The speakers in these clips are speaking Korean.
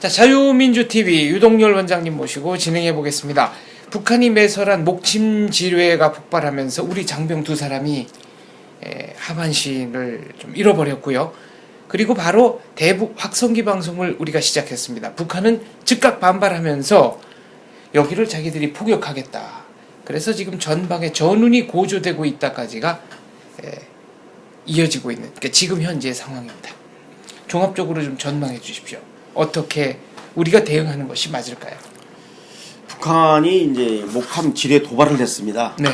자, 자유민주TV 유동열 원장님 모시고 진행해 보겠습니다. 북한이 매설한 목침 지뢰가 폭발하면서 우리 장병 두 사람이 하반신을 좀 잃어버렸고요. 그리고 바로 대북 확성기 방송을 우리가 시작했습니다. 북한은 즉각 반발하면서 여기를 자기들이 포격하겠다. 그래서 지금 전방에 전운이 고조되고 있다까지가 이어지고 있는, 그러니까 지금 현재의 상황입니다. 종합적으로 좀 전망해 주십시오. 어떻게 우리가 대응하는 것이 맞을까요? 북한이 이제 목함 지뢰 도발을 했습니다. 네.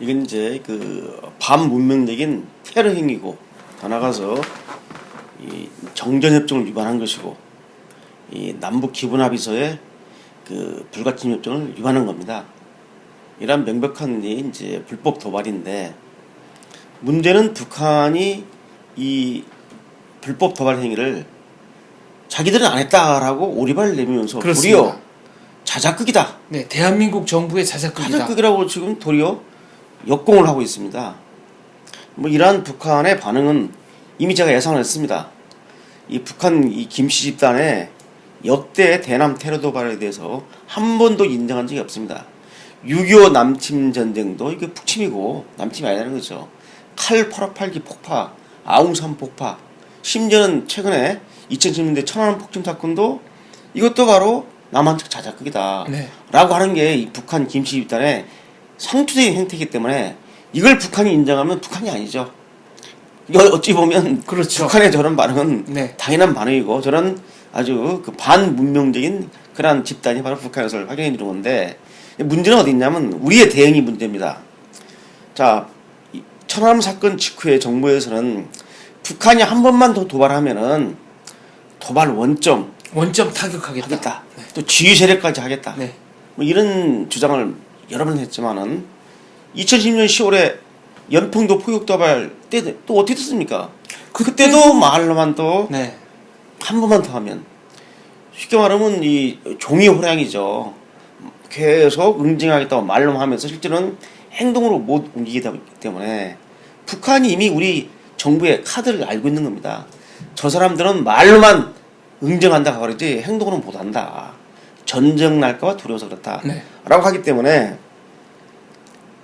이건 이제 그 반문명적인 테러 행위고, 더 나가서 이 정전협정을 위반한 것이고, 이 남북 기본합의서의 그 불가침 협정을 위반한 겁니다. 이런 명백한 이제 불법 도발인데, 문제는 북한이 이 불법 도발 행위를 자기들은 안 했다라고 오리발을 내밀면서 그렇습니다. 도리어 자작극이다. 네, 대한민국 정부의 자작극이다. 자작극이라고 지금 도리어 역공을 하고 있습니다. 뭐 이러한 북한의 반응은 이미 제가 예상을 했습니다. 이 북한 이 김씨 집단의 역대 대남 테러 도발에 대해서 한 번도 인정한 적이 없습니다. 6.25 남침 전쟁도 이게 북침이고 남침이 아니라는 거죠. 칼 858기 폭파, 아웅산 폭파, 심지어는 최근에 2010년대 천안함 폭침 사건도 이것도 바로 남한 측 자작극이다. 네. 라고 하는 게 이 북한 김씨 집단의 상투적인 행태이기 때문에 이걸 북한이 인정하면 북한이 아니죠. 이거 어찌 보면 그렇죠. 북한의 저런 반응은 네. 당연한 반응이고, 저런 아주 그 반문명적인 그러한 집단이 바로 북한에서 확인해 주는 건데, 문제는 어디 있냐면 우리의 대응이 문제입니다. 자, 천안함 사건 직후에 정부에서는 북한이 한 번만 더 도발하면은 도발 원점 타격하겠다. 네. 또 지휘 세력까지 하겠다. 네. 뭐 이런 주장을 여러 번 했지만은 2010년 10월에 연평도 포격 도발 때 또 어떻게 됐습니까? 그때도 말로만 또 한 번만 더 하면, 쉽게 말하면 이 종이 호랑이죠. 계속 응징하겠다고 말로만 하면서 실제로는 행동으로 못 옮기기 때문에 북한이 이미 우리 정부의 카드를 알고 있는 겁니다. 저 사람들은 말로만 응징한다 그러지 행동으로는 못한다. 전쟁 날까봐 두려워서 그렇다. 네. 라고 하기 때문에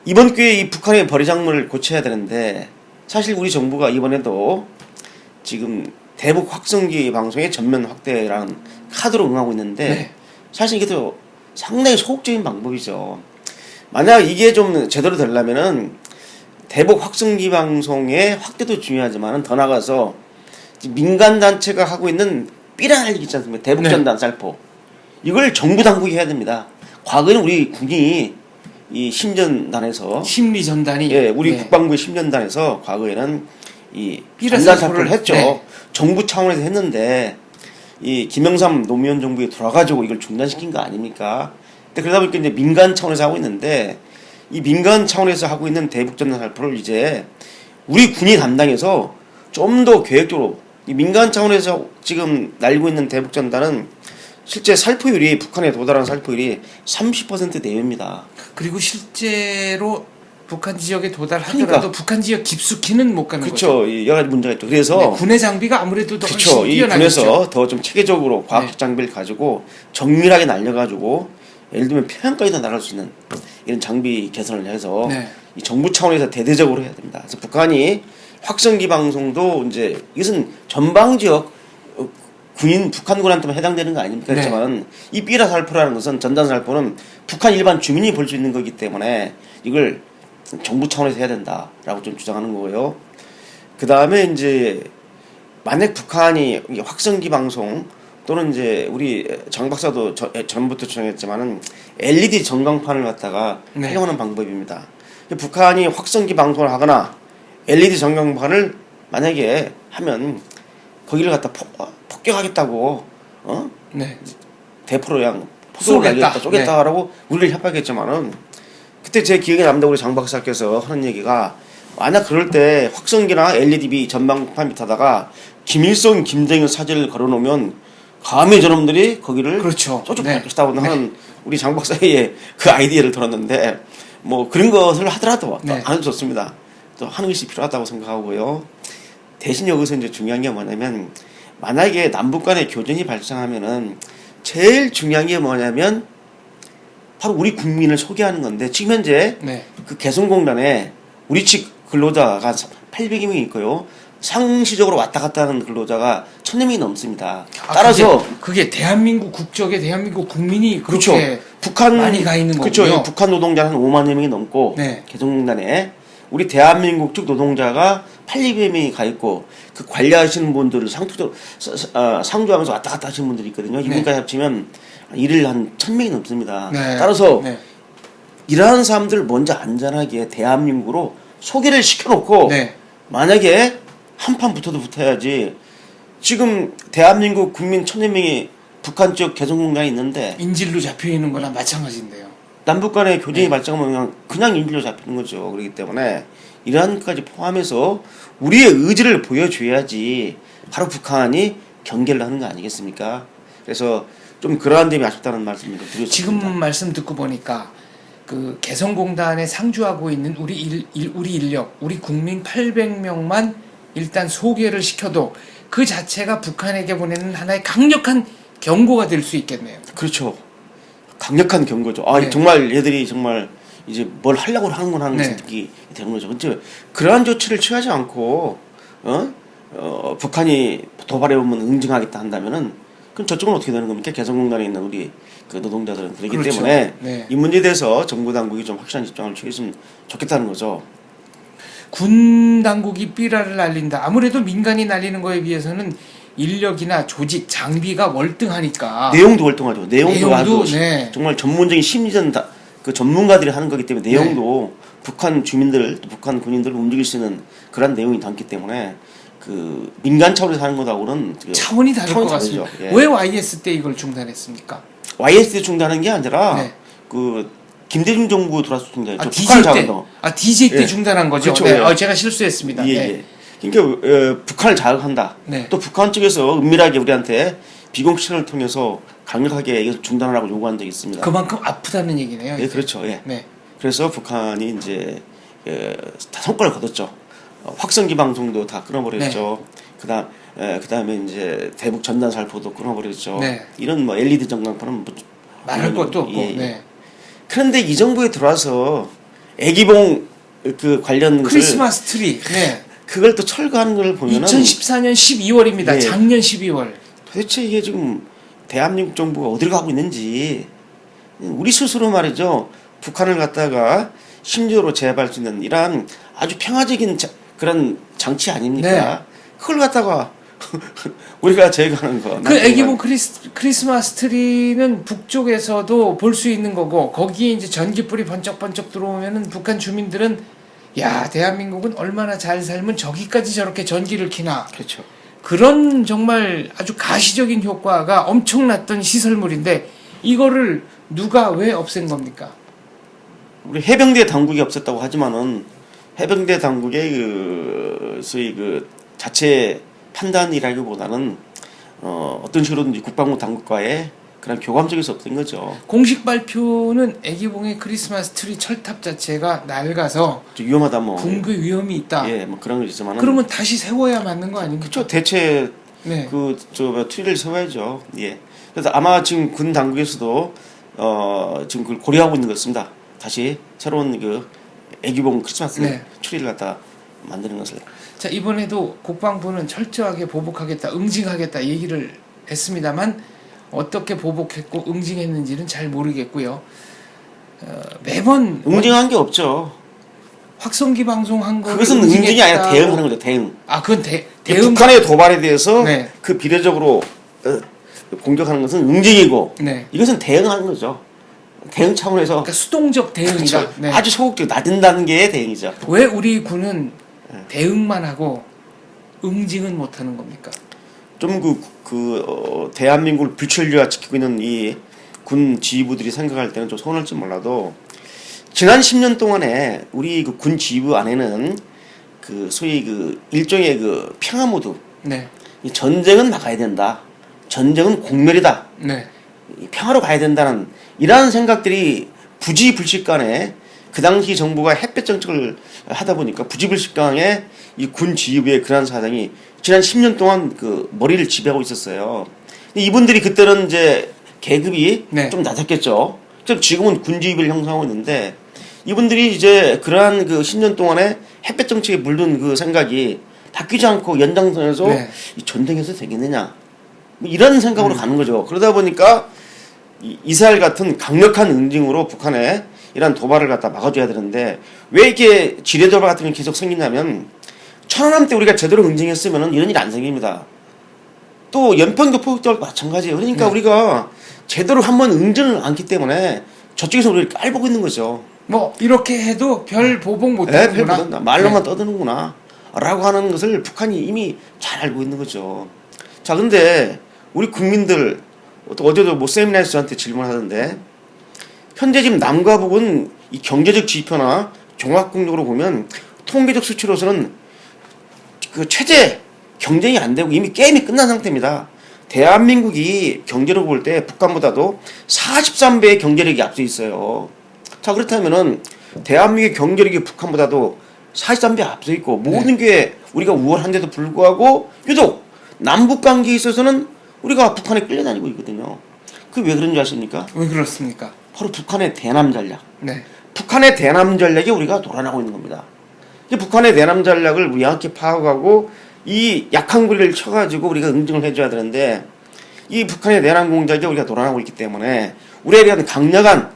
이번 기회에 이 북한의 버리장물을 고쳐야 되는데, 사실 우리 정부가 이번에도 지금 대북 확성기 방송의 전면 확대라는 카드로 응하고 있는데, 사실 이게 또 상당히 소극적인 방법이죠. 만약 이게 좀 제대로 되려면은 대북 확성기 방송의 확대도 중요하지만 더 나가서 민간 단체가 하고 있는 삐라날 있지 않습니까? 대북전단 살포. 이걸 정부 당국이 해야 됩니다. 과거에는 우리 군이 이 심전단에서 심리전단이 우리 국방부의 심전단에서 과거에는 이 삐라 전단 살포를 했죠. 네. 정부 차원에서 했는데 이 김영삼 노무현 정부에 돌아가지고 이걸 중단시킨 거 아닙니까? 근데 그러다 보니까 이제 민간 차원에서 하고 있는데, 이 민간 차원에서 하고 있는 대북전단 살포를 이제 우리 군이 담당해서 좀 더 계획적으로, 이 민간 차원에서 지금 날리고 있는 대북전단은 실제 살포율이, 북한에 도달한 살포율이 30% 내외입니다. 그리고 실제로 북한 지역에 도달하더라도 북한 지역 깊숙이는 못 가는 거죠. 그렇죠. 여러 가지 문제가 있죠. 그래서 군의 장비가 아무래도 더 그렇죠. 훨씬 이 뛰어나겠죠. 군에서 더 좀 체계적으로 과학적 장비를 가지고 정밀하게 날려가지고 예를 들면 평양까지도 날아갈 수 있는 이런 장비 개선을 해서 이 정부 차원에서 대대적으로 해야 됩니다. 그래서 북한이 확성기 방송도 이제 이것은 전방 지역 군인 북한군한테만 해당되는 거 아닙니까? 그렇지만 이 삐라 살포라는 것은, 전단 살포는 북한 일반 주민이 볼 수 있는 거기 때문에 이걸 정부 차원에서 해야 된다라고 좀 주장하는 거고요. 그 다음에 이제 만약 북한이 확성기 방송 또는 이제 우리 장 박사도 전부터 주장했지만은 LED 전광판을 갖다가 활용하는 방법입니다. 북한이 확성기 방송을 하거나 LED 전광판을 만약에 하면 거기를 갖다 폭격하겠다고 대포로 그냥 포도를 날리겠다, 쏘겠다라고 우리를 협박했지만은, 그때 제 기억에 남는데 우리 장 박사께서 하는 얘기가, 만약 그럴 때 확성기나 LED 전방판 밑에다가 김일성, 김정일 사진을 걸어놓으면 감히 저놈들이 거기를 쫓아갈 것이다 하는 우리 장 박사의 그 아이디어를 들었는데, 뭐 그런 것을 하더라도 안 해도 좋습니다. 또 하는 것이 필요하다고 생각하고요. 대신 여기서 이제 중요한 게 뭐냐면, 만약에 남북 간의 교전이 발생하면은 제일 중요한 게 뭐냐면 바로 우리 국민을 소개하는 건데 지금 현재 네. 그 개성공단에 우리 측 근로자가 800명이 있고요. 상시적으로 왔다 갔다 하는 근로자가 1000여 명이 넘습니다. 따라서 그게 대한민국 국적의 대한민국 국민이 그렇게 그렇죠. 북한 많이 가 있는 거군요. 그렇죠. 북한 노동자 한 5만여 명이 넘고 네. 개성공단에 우리 대한민국 측 노동자가 800여 명이 가 있고 그 관리하시는 분들을 상주하면서 왔다 갔다 하시는 분들이 있거든요. 이분까지 합치면 일일 한 1000명이 넘습니다. 네. 따라서 네. 이러한 사람들을 먼저 안전하게 대한민국으로 소개를 시켜놓고 네. 만약에 한판 붙어야지. 지금 대한민국 국민 1000여 명이 북한 쪽 개성공단에 있는데 인질로 잡혀 있는 거나 마찬가지인데요. 남북 간의 교전이 네. 발생하면 그냥 인질로 잡히는 거죠. 그렇기 때문에 이러한 것까지 포함해서 우리의 의지를 보여줘야지 바로 북한이 경계를 하는 거 아니겠습니까? 그래서 좀 그러한 점이 아쉽다는 말씀을 드렸습니다. 지금 말씀 듣고 보니까 그 개성공단에 상주하고 있는 우리 인력, 우리 국민 800명만 일단 소개를 시켜도 그 자체가 북한에게 보내는 하나의 강력한 경고가 될 수 있겠네요. 그렇죠. 강력한 경고죠. 아, 네. 정말 얘들이 정말 이제 뭘 하려고 하는구나 하는 네. 생각이 되는 거죠. 근데 그러한 조치를 취하지 않고 북한이 도발해오면 응징하겠다 한다면은 그럼 저쪽은 어떻게 되는 겁니까? 개성공단에 있는 우리 그 노동자들은 그렇기 그렇죠. 때문에 네. 이 문제에 대해서 정부 당국이 좀 확실한 입장을 취했으면 좋겠다는 거죠. 군 당국이 삐라를 날린다. 아무래도 민간이 날리는 거에 비해서는 인력이나 조직, 장비가 월등하니까. 내용도 월등하죠. 내용도 아주 네. 정말 전문적인 심리전 그 전문가들이 하는 거기 때문에 내용도 북한 주민들, 또 북한 군인들을 움직일 수 있는 그런 내용이 담기 때문에 그 민간 차원에서 하는 것하고는 차원이 다를 것 다르죠. 같습니다. 예. 왜 YS 때 이걸 중단했습니까? YS 중단한 게 아니라 네. 그 김대중 정부 들어왔을 때 아, 북한을 DJ 때. 자극. DJ 때 예. 중단한 거죠. 그렇죠. 네. 예. 제가 실수했습니다. 예, 네. 예. 그러니까 북한을 자극한다. 네. 또 북한 쪽에서 은밀하게 우리한테 비공식을 통해서 강력하게 이것을 중단하라고 요구한 적이 있습니다. 그만큼 아프다는 얘기네요. 예, 그렇죠. 예. 네. 그래서 북한이 이제 다 성과를 거뒀죠. 확성기 방송도 다 끊어버렸죠. 그다음에 이제 대북 전단 살포도 끊어버렸죠. 네. 이런 뭐 LED 전광판은 뭐 말할 것도 없고. 예, 예. 네. 그런데 이 정부에 들어와서 애기봉 그 관련 것을 크리스마스 트리. 네. 그걸 또 철거하는 걸 보면은 2014년 12월입니다. 예. 작년 12월. 도대체 이게 지금 대한민국 정부가 어디로 가고 있는지 우리 스스로 말이죠. 북한을 갖다가 심리적으로 제압할 수 있는 이러한 아주 평화적인 그런 장치 아닙니까? 네. 그걸 갖다가 우리가 제거하는 거. 그 애기봉 크리스마스 트리는 북쪽에서도 볼 수 있는 거고 거기에 이제 전기불이 번쩍번쩍 들어오면은 북한 주민들은 야 대한민국은 얼마나 잘 살면 저기까지 저렇게 전기를 켜나. 그렇죠. 그런 정말 아주 가시적인 효과가 엄청났던 시설물인데 이거를 누가 왜 없앤 겁니까? 우리 해병대 당국이 없었다고 하지만은 해병대 당국의 그 소위 그 자체 판단이라기보다는 어떤 식으로든지 국방부 당국과의 그런 교감적에서 없던 거죠. 공식 발표는 애기봉의 크리스마스 트리 철탑 자체가 낡아서 좀 위험하다 뭐. 붕괴 위험이 있다. 예, 뭐 그런 거 있지만은. 그러면 다시 세워야 맞는 거 아닙니까? 그렇죠. 대체 네. 트리를 세워야죠. 예. 그래서 아마 지금 군 당국에서도 지금 그걸 고려하고 있는 것 같습니다. 다시 새로운 그 애기봉 크리스마스 네. 트리를 갖다 만드는 것을. 자 이번에도 국방부는 철저하게 보복하겠다, 응징하겠다 얘기를 했습니다만 어떻게 보복했고 응징했는지는 잘 모르겠고요. 매번 응징한 게 없죠. 확성기 방송한 거 그것은 응징이 아니라 대응하는 거죠. 대응. 아 그건 대응. 북한의 도발에 대해서 네. 그 비례적으로 공격하는 것은 응징이고 네. 이것은 대응하는 거죠. 대응 차원에서 그러니까 수동적 대응이다. 그렇죠. 네. 아주 소극적 나든다는 게 대응이죠. 왜 우리 군은 대응만 하고 응징은 못하는 겁니까? 좀 대한민국을 불철주야 지키고 있는 이 군 지휘부들이 생각할 때는 좀 서운할지 몰라도 지난 10년 동안에 우리 그 군 지휘부 안에는 그 소위 그 일종의 그 평화 모드, 네. 이 전쟁은 나가야 된다, 전쟁은 공멸이다, 네. 평화로 가야 된다는 이러한 생각들이 부지불식간에 그 당시 정부가 햇볕 정책을 하다 보니까 부지불식강의 이 군 지휘부의 그러한 사장이 지난 10년 동안 그 머리를 지배하고 있었어요. 이분들이 그때는 이제 계급이 네. 좀 낮았겠죠. 지금은 군 지휘부를 형성하고 있는데 이분들이 이제 그러한 그 10년 동안에 햇볕 정책에 물든 그 생각이 바뀌지 않고 연장선에서 네. 이 전쟁에서 되겠느냐 뭐 이런 생각으로 가는 거죠. 그러다 보니까 이스라엘 같은 강력한 응징으로 북한에 이런 도발을 갖다 막아줘야 되는데 왜 이렇게 지뢰 도발 같은 게 계속 생기냐면 천안함 때 우리가 제대로 응징했으면 이런 일이 안 생깁니다. 또 연평도 포격도 마찬가지예요. 그러니까 네. 우리가 제대로 한번 응징을 않기 때문에 저쪽에서 우리를 깔보고 있는 거죠. 뭐 이렇게 해도 별 보복 못 별 하는구나. 보든다. 말로만 떠드는구나 라고 하는 것을 북한이 이미 잘 알고 있는 거죠. 자, 근데 우리 국민들 어제도 뭐 세미나에서 저한테 질문하던데 현재 지금 남과 북은 이 경제적 지표나 종합국력으로 보면 통계적 수치로서는 그 체제 경쟁이 안 되고 이미 게임이 끝난 상태입니다. 대한민국이 경제력을 볼 때 북한보다도 43배의 경제력이 앞서 있어요. 자, 그렇다면은 대한민국의 경제력이 북한보다도 43배 앞서 있고 모든 게 우리가 우월한데도 불구하고 유독 남북 관계에 있어서는 우리가 북한에 끌려다니고 있거든요. 그게 왜 그런 줄 아십니까? 왜 그렇습니까? 바로 북한의 대남 전략. 네. 북한의 대남 전략에 우리가 돌아나고 있는 겁니다. 이 북한의 대남 전략을 우리 정확히 파악하고 이 약한 구리를 쳐가지고 우리가 응징을 해줘야 되는데 이 북한의 내란 공작에 우리가 돌아나고 있기 때문에 우리에 대한 강력한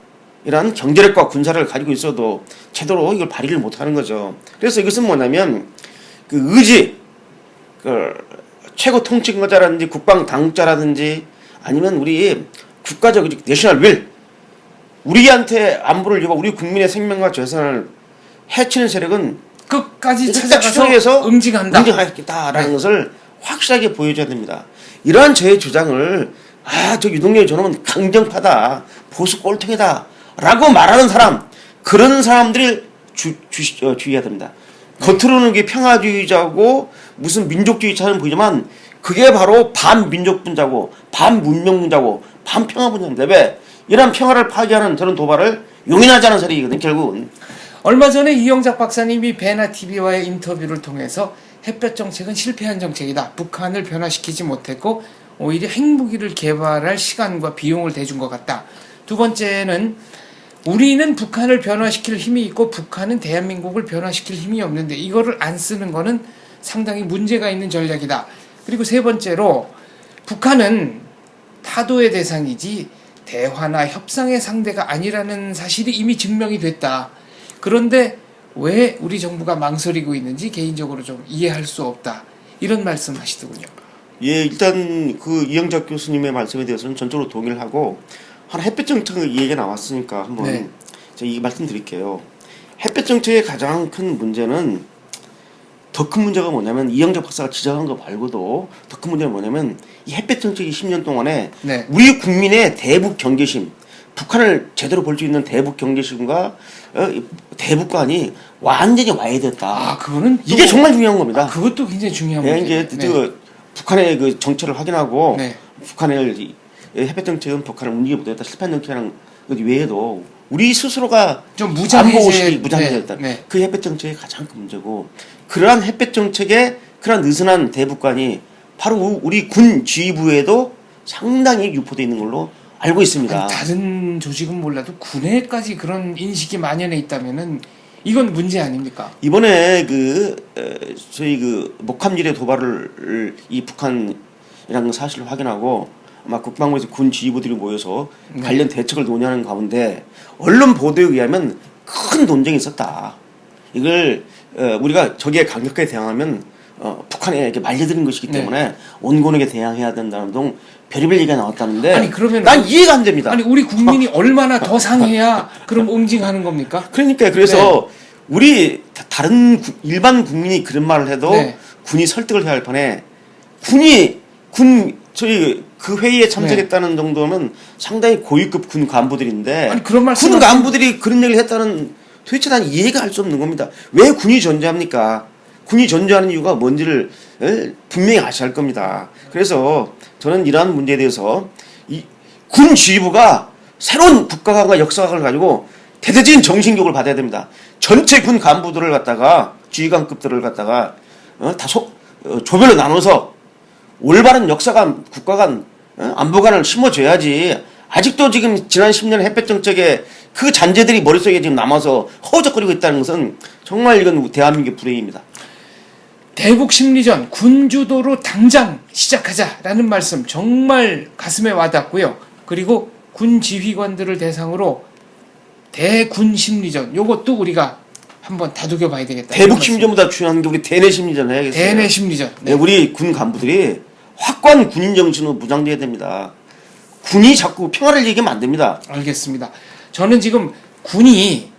이런 경제력과 군사를 가지고 있어도 제대로 이걸 발휘를 못하는 거죠. 그래서 이것은 뭐냐면 그 의지, 그 최고 통치권자라든지 국방 당국자라든지 아니면 우리 국가적 내셔널 윌, 우리한테 안보를 위하고 우리 국민의 생명과 재산을 해치는 세력은 끝까지 찾아가서 찾아가서 응징한다. 응징하겠다라는 것을 확실하게 보여줘야 됩니다. 이러한 제 주장을 저 유동열 저놈은 강경파다, 보수 꼴통이다 라고 말하는 사람, 그런 사람들이 주의해야 됩니다. 겉으로는 그게 평화주의자고 무슨 민족주의자는 보이지만 그게 바로 반민족분자고 반문명분자고 반평화분자인데 왜 이런 평화를 파괴하는 저런 도발을 용인하지 않은 세력이거든 결국은. 얼마 전에 이영작 박사님이 베나TV와의 인터뷰를 통해서 햇볕 정책은 실패한 정책이다. 북한을 변화시키지 못했고 오히려 핵무기를 개발할 시간과 비용을 대준 것 같다. 두 번째는 우리는 북한을 변화시킬 힘이 있고 북한은 대한민국을 변화시킬 힘이 없는데 이거를 안 쓰는 거는 상당히 문제가 있는 전략이다. 그리고 세 번째로 북한은 타도의 대상이지 대화나 협상의 상대가 아니라는 사실이 이미 증명이 됐다. 그런데 왜 우리 정부가 망설이고 있는지 개인적으로 좀 이해할 수 없다. 이런 말씀 하시더군요. 예, 일단 그 이영작 교수님의 말씀에 대해서는 전적으로 동의를 하고 하나 햇볕 정책 얘기가 나왔으니까 한번 제가 이 말씀 드릴게요. 햇볕 정책의 가장 큰 문제는 더 큰 문제가 뭐냐면 이영작 박사가 지적한 거 말고도 더 큰 문제는 뭐냐면 이 햇볕 정책이 10년 동안에 우리 국민의 대북 경계심, 북한을 제대로 볼 수 있는 대북 경계심과 대북관이 완전히 와해됐다. 그거는 이게 정말 중요한 겁니다. 그것도 굉장히 중요한 문제예요. 이제 북한의 그 정체를 확인하고 북한을 햇볕 정책은 북한을 움직이지 못했다. 실패한 정책이라는 것 외에도 우리 스스로가 좀 무장해제했다. 그 햇볕 정책이 가장 큰 문제고 그러한 햇볕 정책의 그런 느슨한 대북관이 바로 우리 군 지휘부에도 상당히 유포되어 있는 걸로 알고 있습니다. 아니, 다른 조직은 몰라도 군에까지 그런 인식이 만연해 있다면은 이건 문제 아닙니까? 이번에 저희 목함지뢰 도발을 이 북한이라는 사실을 확인하고 아마 국방부에서 군 지휘부들이 모여서 관련 대책을 논의하는 가운데 언론 보도에 의하면 큰 논쟁이 있었다. 이걸 우리가 저기에 강력하게 대항하면 북한에게 말려드는 것이기 때문에 온건하게 대항해야 된다는 등 별의별 얘기가 나왔다는데 아니 그러면 난 이해가 안 됩니다. 아니 우리 국민이 얼마나 더 상해야 그럼 응징하는 겁니까? 그러니까 그래서 우리 다른 일반 국민이 그런 말을 해도 군이 설득을 해야 할 판에 저희 그 회의에 참석했다는 정도면 상당히 고위급 군 간부들인데 아니, 그런 말씀 군 간부들이 그런 얘기를 했다는 도대체 난 이해가 할 수 없는 겁니다. 왜 군이 존재합니까? 군이 존재하는 이유가 뭔지를 분명히 아셔야 할 겁니다. 그래서 저는 이러한 문제에 대해서 이 군 지휘부가 새로운 국가관과 역사관을 가지고 대대적인 정신교육을 받아야 됩니다. 전체 군 간부들을 갖다가 지휘관급들을 갖다가 조별로 나눠서 올바른 역사관, 국가관, 안보관을 심어줘야지. 아직도 지금 지난 10년 햇볕 정책에 그 잔재들이 머릿속에 지금 남아서 허우적거리고 있다는 것은 정말 이건 대한민국의 불행입니다. 대북 심리전 군주도로 당장 시작하자라는 말씀 정말 가슴에 와닿고요. 그리고 군 지휘관들을 대상으로 대군 심리전 요것도 우리가 한번 다독여 봐야 되겠다. 대북 심리전보다 중요한 게 우리 대내 심리전 해야겠어요. 대내 심리전. 네. 우리 군 간부들이 확고한 군인 정신으로 무장돼야 됩니다. 군이 자꾸 평화를 얘기하면 안 됩니다. 알겠습니다. 저는 지금 군이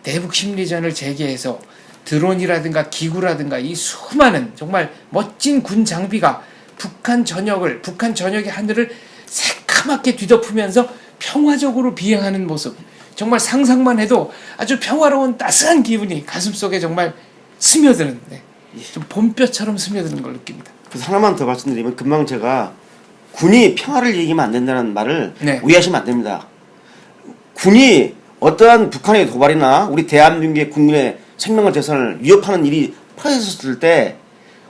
대북 심리전을 재개해서 드론이라든가 기구라든가 이 수많은 정말 멋진 군 장비가 북한 전역의 하늘을 새카맣게 뒤덮으면서 평화적으로 비행하는 모습, 정말 상상만 해도 아주 평화로운 따스한 기분이 가슴속에 정말 스며드는, 좀 봄볕처럼 스며드는 걸 느낍니다. 그래서 하나만 더 말씀드리면, 금방 제가 군이 평화를 얘기하면 안 된다는 말을 오해하시면 안 됩니다. 군이 어떠한 북한의 도발이나 우리 대한민국의 국민의 생명과 재산을 위협하는 일이 퍼졌을 때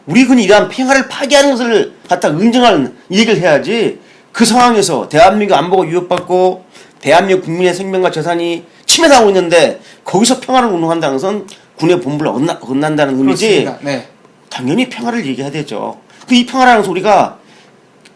우리 군이 이러한 평화를 파괴하는 것을 갖다 인정하는 얘기를 해야지, 그 상황에서 대한민국 안보가 위협받고 대한민국 국민의 생명과 재산이 침해당하고 있는데 거기서 평화를 운동한다는 것은 군의 본분을 어긋난다는 의미지. 네. 당연히 평화를 얘기해야 되죠. 이 평화라는 것은 우리가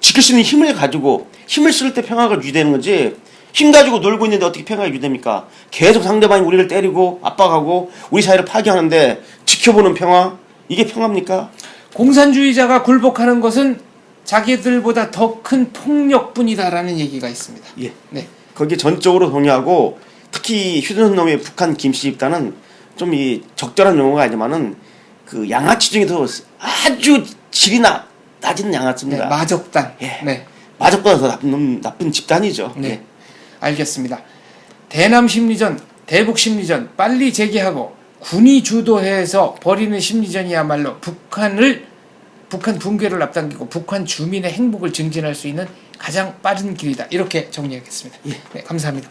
지킬 수 있는 힘을 가지고 힘을 쓸 때 평화가 유지되는 거지, 힘 가지고 놀고 있는데 어떻게 평화가 유지됩니까? 계속 상대방이 우리를 때리고 압박하고 우리 사회를 파괴하는데 지켜보는 평화? 이게 평화입니까? 공산주의자가 굴복하는 것은 자기들보다 더 큰 폭력뿐이다라는 얘기가 있습니다. 예. 네. 거기에 전적으로 동의하고, 특히 휴대폰 놈의 북한 김씨 집단은 좀 이 적절한 용어가 아니지만은 그 양아치 중에도 아주 질이 낮은 양아치입니다. 네, 마적단. 예. 네. 마적보다 더 나쁜 집단이죠. 네. 예. 알겠습니다. 대남 심리전, 대북 심리전 빨리 재개하고 군이 주도해서 벌이는 심리전이야말로 북한 붕괴를 앞당기고 북한 주민의 행복을 증진할 수 있는 가장 빠른 길이다. 이렇게 정리하겠습니다. 예. 네, 감사합니다.